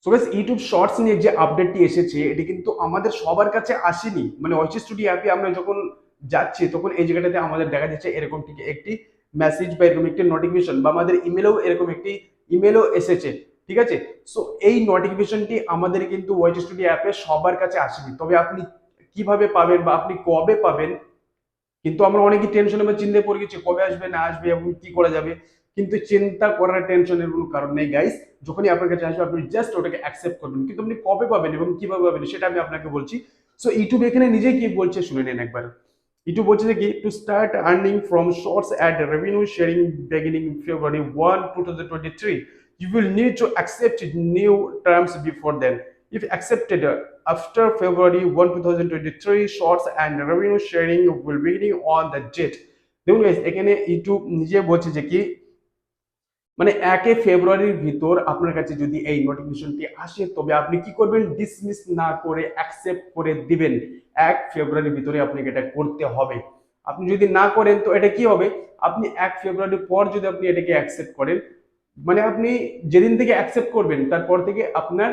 So guys YouTube shorts নিয়ে যে আপডেটটি এসেছে এটি কিন্তু আমাদের সবার কাছে আসেনি। মানে ওয়াইটি স্টুডিও অ্যাপে আমরা যখন যাচ্ছি তখন এই জায়গাটাতে আমাদের দেখা যাচ্ছে এরকম ঠিক একটি মেসেজ বা এরকম একটি নোটিফিকেশন বা আমাদের ইমেলেও এরকম একটি ইমেলও এসেছে, ঠিক আছে। সো এই নোটিফিকেশনটি আমাদের কিন্তু ওয়াইটি স্টুডিও অ্যাপে সবার কাছে আসেনি। তবে আপনি কিভাবে পাবেন বা আপনি কবে পাবেন, কিন্তু আমরা অনেকেই টেনশনে বা চিন্তায় পড়ে গেছি কবে আসবে না আসবে এবং কি করা যাবে। কিন্তু চিন্তা করার টেনশনের কোনো কারণ নেই গাইস। যখনই আপনার কাছে আসবে আপনি জাস্ট ওটাকে অ্যাকসেপ্ট করবেন, কিন্তু আপনি কবে পাবেন এবং কিভাবে পাবেন সেটা আমি আপনাকে বলছি। সো ইউটিউব এখানে নিজেই কি বলছে শুনে নেন একবার। ইউটিউব বলছে যে কি to start earning from shorts ad revenue sharing beginning February 1, 2023, you will need to accept new terms before then. If accepted after February 1, 2023, shorts and revenue sharing will begin on the date. দেখুন guys এখানে YouTube নিজে বলছে যে কি মানে 1 ফেব্রুয়ারির ভিতর আপনার কাছে যদি এই নোটিফিকেশনটি আসে তবে আপনি কি করবেন, ডিসমিস না করে অ্যাকসেপ্ট করে দিবেন। 1 ফেব্রুয়ারির ভিতরে আপনাকে এটা করতে হবে। আপনি যদি না করেন তো এটা কি হবে, আপনি 1 ফেব্রুয়ারির পর যদি আপনি এটাকে অ্যাকসেপ্ট করেন, মানে আপনি যেদিন থেকে অ্যাকসেপ্ট করবেন তারপর থেকে আপনার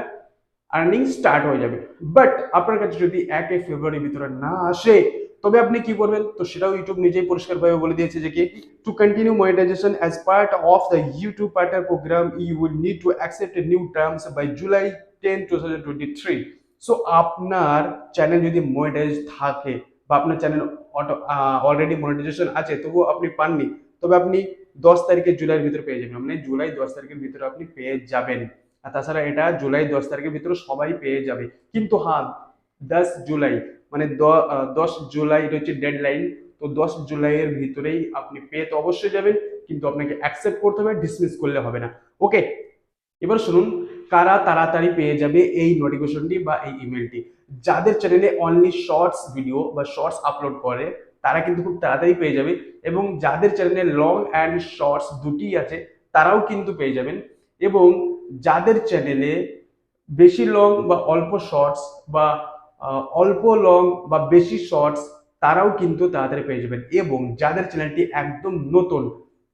আর্নিং স্টার্ট হয়ে যাবে। বাট আপনার কাছে যদি 1 ফেব্রুয়ারির ভিতরে না আসে তবে আপনি কি করবেন, তো সেটাও ইউটিউব নিজেই পরিষ্কারভাবে বলে দিয়েছে যে কি to continue monetization as part of the YouTube partner program you will need to accept new terms by July 10, 2023। So আপনার চ্যানেল যদি মনিটাইজ থাকে বা আপনার চ্যানেল অলরেডি মনিটাইজেশন আছে তবুও আপনি পাননি, তবে আপনি 10 তারিখে জুলাইয়ের ভিতরে পেয়ে যাবেন, মানে জুলাই 10 তারিখের ভিতরে আপনি পেয়ে যাবেন। আর তাছাড়া এটা জুলাই 10 তারিখের ভিতরে সবাই পেয়ে যাবে। কিন্তু হ্যাঁ, 10 জুলাই মানে 10 জুলাই এটা হচ্ছে ডেডলাইন। তো 10 জুলাইয়ের ভিতরেই আপনি পেয়ে তো অবশ্যই যাবেন, কিন্তু আপনাকে অ্যাকসেপ্ট করতে হবে, ডিসমিস করলে হবে না। ওকে, এবার শুনুন কারা তাড়াতাড়ি পেয়ে যাবে এই নোটিফিকেশনটি বা এই ইমেলটি। যাদের চ্যানেলে অনলি শর্টস ভিডিও বা শর্টস আপলোড করে তারা কিন্তু খুব তাড়াতাড়ি পেয়ে যাবে, এবং যাদের চ্যানেলে লং অ্যান্ড শর্টস দুটি আছে তারাও কিন্তু পেয়ে যাবেন। এবং যাদের চ্যানেলে বেশি লং বা অল্প শর্টস বা অল্প লং বা বেশি শর্টস তারাও কিন্তু তাড়াতাড়ি পেয়ে যাবেন। এবং যাদের চ্যানেলটি একদম নতুন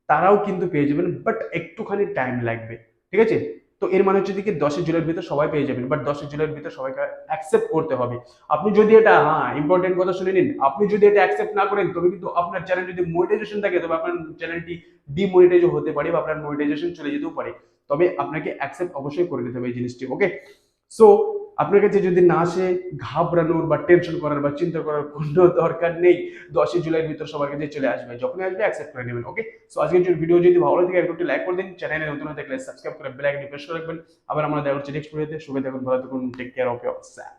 তারাও কিন্তু পেয়ে যাবেন, বাট একটুখানি টাইম লাগবে, ঠিক আছে। তো এর মানে হচ্ছে কি 10 জুলাইয়ের ভিতর সবাই পেয়ে যাবেন, বাট 10 জুলাইয়ের ভিতর সবাইকে অ্যাকসেপ্ট করতে হবে। আপনি যদি এটা, হ্যাঁ ইম্পর্টেন্ট কথা শুনে নিন, আপনি যদি এটা অ্যাকসেপ্ট না করেন তবে কিন্তু আপনার চ্যানেল যদি মনিটাইজেশন থাকে তবে আপনার চ্যানেলটি ডিমনিটাইজ হতে পারে বা আপনার মনিটাইজেশন চলে যেতেও পারে। তবে আপনাকে অ্যাকসেপ্ট অবশ্যই করে নিতে হবে এই জিনিসটি। ওকে, সো আপনার কাছে যদি না আসে ঘাবড়ানোর বা টেনশন করার বা চিন্তা করার কোনো দরকার নেই। 10 জুলাইয়ের ভিতর সবার কাছে চলে আসবে, যখনই আসবে অ্যাকসেপ্ট করে নেবেন। ওকে, সো আজকের ভিডিও যদি ভালো লাগে একটু লাইক করে দিন, চ্যানেলে নতুন হয়ে থাকলে সাবস্ক্রাইব করে বেল আইকনটি প্রেস করে রাখবেন। আবার আমরা দেখা হচ্ছে নেক্সট ভিডিওতে। শুভে থাকুন, ভালো থাকুন, টেক কেয়ার অফ ইয়োরসেলফ।